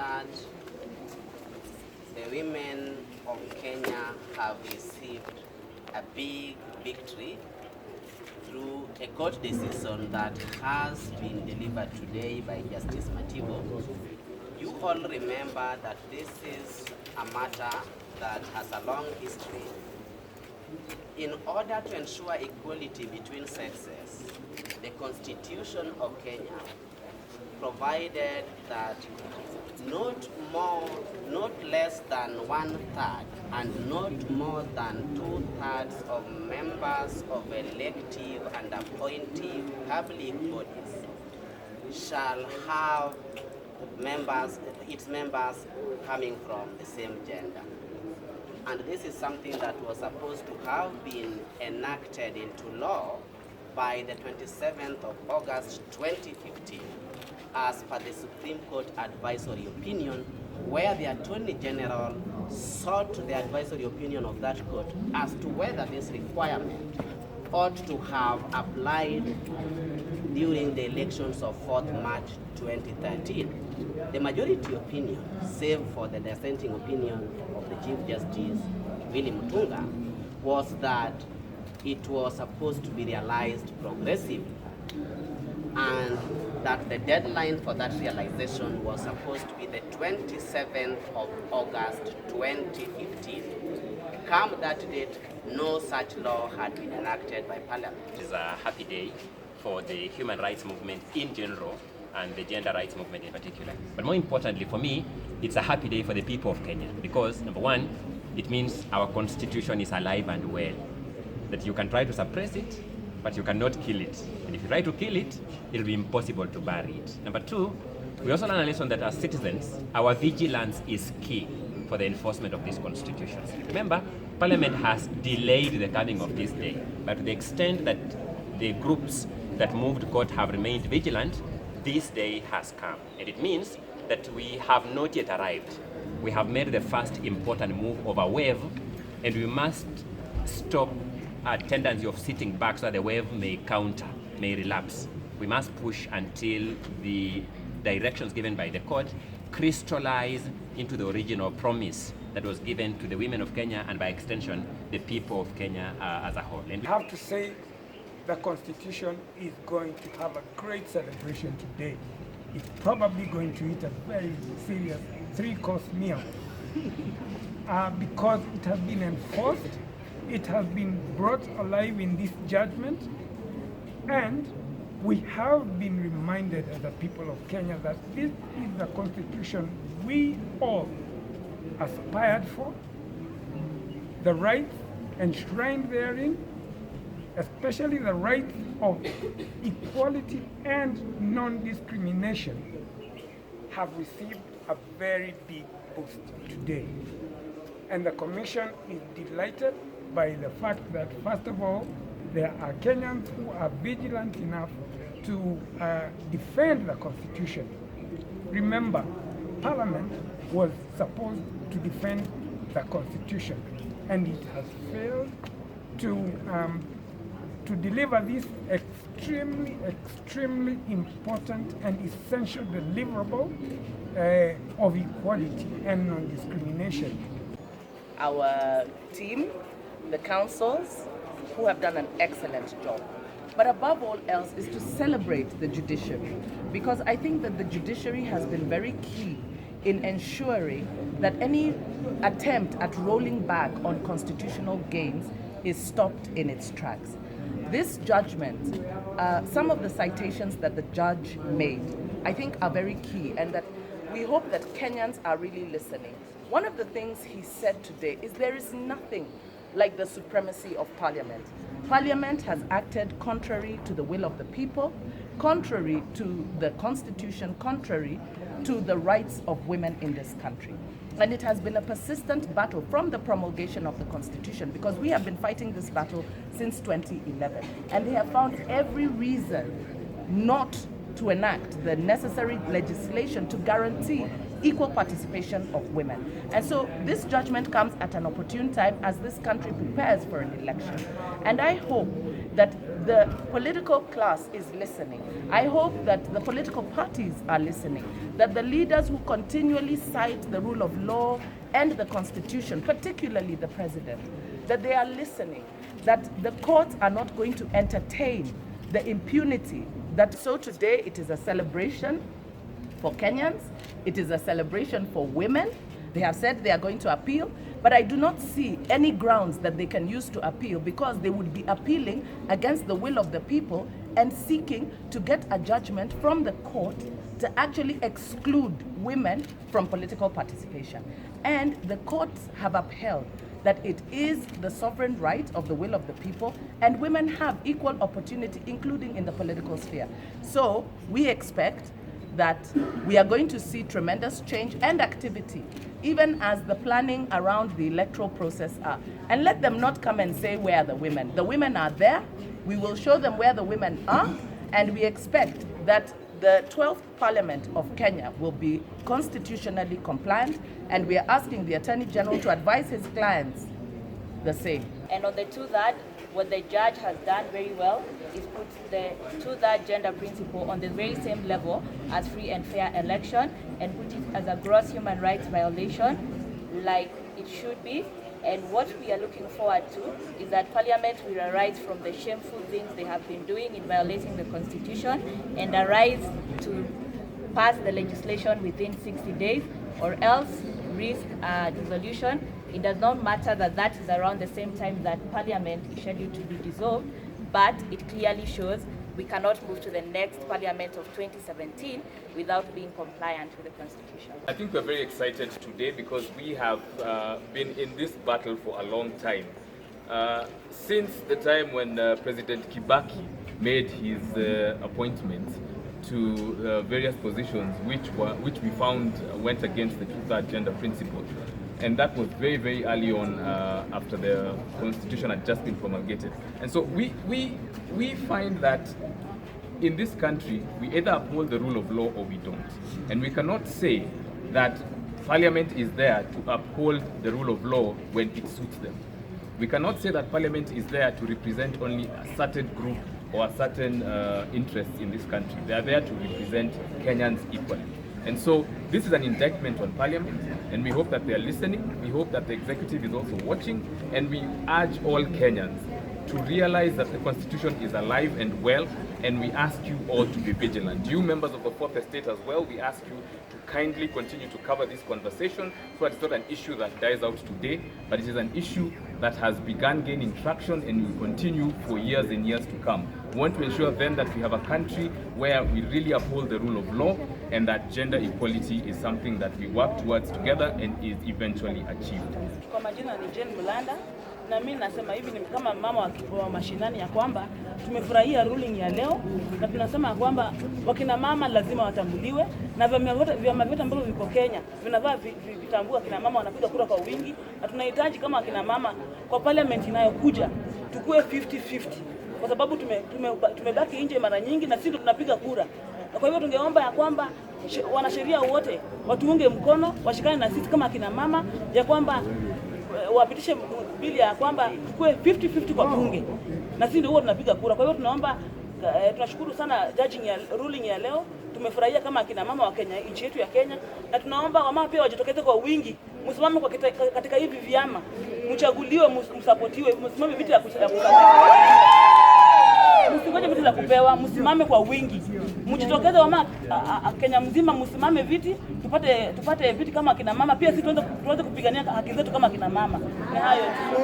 that the women of Kenya have received a big victory through a court decision that has been delivered today by Justice Mativo. You all remember that this is a matter that has a long history. In order to ensure equality between sexes, the Constitution of Kenya provided that not less than 1/3 and not more than 2/3 of members of elective and appointive public bodies shall have its members coming from the same gender. And this is something that was supposed to have been enacted into law by the 27th of August 2015, as per the Supreme Court advisory opinion, where the Attorney General sought the advisory opinion of that court as to whether this requirement ought to have applied during the elections of 4th March 2013. The majority opinion, save for the dissenting opinion of the Chief Justice, Willy Mutunga, was that it was supposed to be realized progressively, and that the deadline for that realization was supposed to be the 27th of August 2015. Come that date, no such law had been enacted by Parliament. It is a happy day for the human rights movement in general and the gender rights movement in particular. But more importantly for me, it's a happy day for the people of Kenya because, number one, it means our constitution is alive and well. That you can try to suppress it, but you cannot kill it. And if you try to kill it, it'll be impossible to bury it. Number two, we also learn a lesson that as citizens, our vigilance is key for the enforcement of these constitutions. Remember, Parliament has delayed the coming of this day, but to the extent that the groups that moved court have remained vigilant, this day has come. And it means that we have not yet arrived. We have made the first important move of a wave, and we must stop a tendency of sitting back so that the wave may counter, may relapse. We must push until the directions given by the court crystallize into the original promise that was given to the women of Kenya and by extension the people of Kenya as a whole. And I have to say the Constitution is going to have a great celebration today. It's probably going to eat a very serious 3-course meal because it has been enforced, it has been brought alive in this judgment, and we have been reminded as the people of Kenya that this is the Constitution we all aspired for, the rights enshrined therein, especially the right of equality and non-discrimination, have received a very big boost today. And the Commission is delighted by the fact that, first of all, there are Kenyans who are vigilant enough to defend the Constitution. Remember, Parliament was supposed to defend the Constitution, and it has failed to deliver this extremely important and essential deliverable of equality and non-discrimination. Our team, the councils, who have done an excellent job. But above all else is to celebrate the judiciary, because I think that the judiciary has been very key in ensuring that any attempt at rolling back on constitutional gains is stopped in its tracks. This judgment, some of the citations that the judge made, I think are very key, and that we hope that Kenyans are really listening. One of the things he said today is there is nothing like the supremacy of Parliament. Parliament has acted contrary to the will of the people, contrary to the Constitution, contrary to the rights of women in this country. And it has been a persistent battle from the promulgation of the Constitution, because we have been fighting this battle since 2011. And they have found every reason not to enact the necessary legislation to guarantee equal participation of women. And so this judgment comes at an opportune time as this country prepares for an election. And I hope that the political class is listening. I hope that the political parties are listening, that the leaders who continually cite the rule of law and the Constitution, particularly the president, that they are listening, that the courts are not going to entertain the impunity. So today it is a celebration for Kenyans, it is a celebration for women. They have said they are going to appeal, but I do not see any grounds that they can use to appeal, because they would be appealing against the will of the people and seeking to get a judgment from the court to actually exclude women from political participation. And the courts have upheld that it is the sovereign right of the will of the people, and women have equal opportunity, including in the political sphere. So we expect that we are going to see tremendous change and activity, even as the planning around the electoral process are. And let them not come and say, where are the women? The women are there. We will show them where the women are, and we expect that the 12th Parliament of Kenya will be constitutionally compliant, and we are asking the Attorney General to advise his clients the same. And on the 2/3, what the judge has done very well is put the 2/3 gender principle on the very same level as free and fair election, and put it as a gross human rights violation like it should be. And what we are looking forward to is that Parliament will arise from the shameful things they have been doing in violating the Constitution, and arise to pass the legislation within 60 days, or else risk dissolution. It does not matter that that is around the same time that Parliament is scheduled to be dissolved, but it clearly shows we cannot move to the next Parliament of 2017 without being compliant with the Constitution. I think we're very excited today because we have been in this battle for a long time. Since the time when President Kibaki made his appointment to various positions which we found went against the 2/3 gender principle. And that was very, very early on after the Constitution had just been promulgated. And so we find that in this country, we either uphold the rule of law or we don't. And we cannot say that Parliament is there to uphold the rule of law when it suits them. We cannot say that Parliament is there to represent only a certain group or a certain interests in this country. They are there to represent Kenyans equally. And so this is an indictment on Parliament, and we hope that they are listening. We hope that the executive is also watching, and we urge all Kenyans to realize that the Constitution is alive and well, and we ask you all to be vigilant. You members of the Fourth Estate as well, we ask you to kindly continue to cover this conversation, so it's not an issue that dies out today, but it is an issue that has begun gaining traction and will continue for years and years to come. We want to ensure then that we have a country where we really uphold the rule of law, and that gender equality is something that we work towards together and is eventually achieved. Kwa majina ni Jane Mulanda, na mimi nasema hivi ni kama mama wa mashinani ya kwamba tumefurahia ruling ya leo, na tunasema kwamba wakina mama lazima watambuliwe, na vyama vyote ambavyo viko Kenya vinavaa vitambua kina mama wanapiga kura kwa wingi, na tunahitaji kama kina mama kwa parliament inayokuja tukue 50-50, kwa sababu tumebaki nje mara nyingi na sisi tunapiga kura. Na kwa hivyo tungeomba ya kwamba wanasheria wote watuunge mkono, washikane na sisi kama kina mama, ya kwamba wapitishe bili ya kwamba tukue 50-50 kwa bunge, na sisi ndio tunapiga kura. Kwa hivyo tunaomba, tunashukuru sana ruling ya leo. Tumefurahia kama akina mama wa Kenya, nchi yetu ya Kenya, na tunaomba wamama pia wajitokeze kwa wingi, msimame katika hivi vyama, mchaguliwe, msapotiwe, msimame viti ya msingoje viti za kupewa, msimame kwa wingi, mjitokeze wamama Kenya mzima, msimame viti, tupate viti kama akina mama, pia sisi tuweze kupigania haki zetu kama akina mama. Ni hayo tu.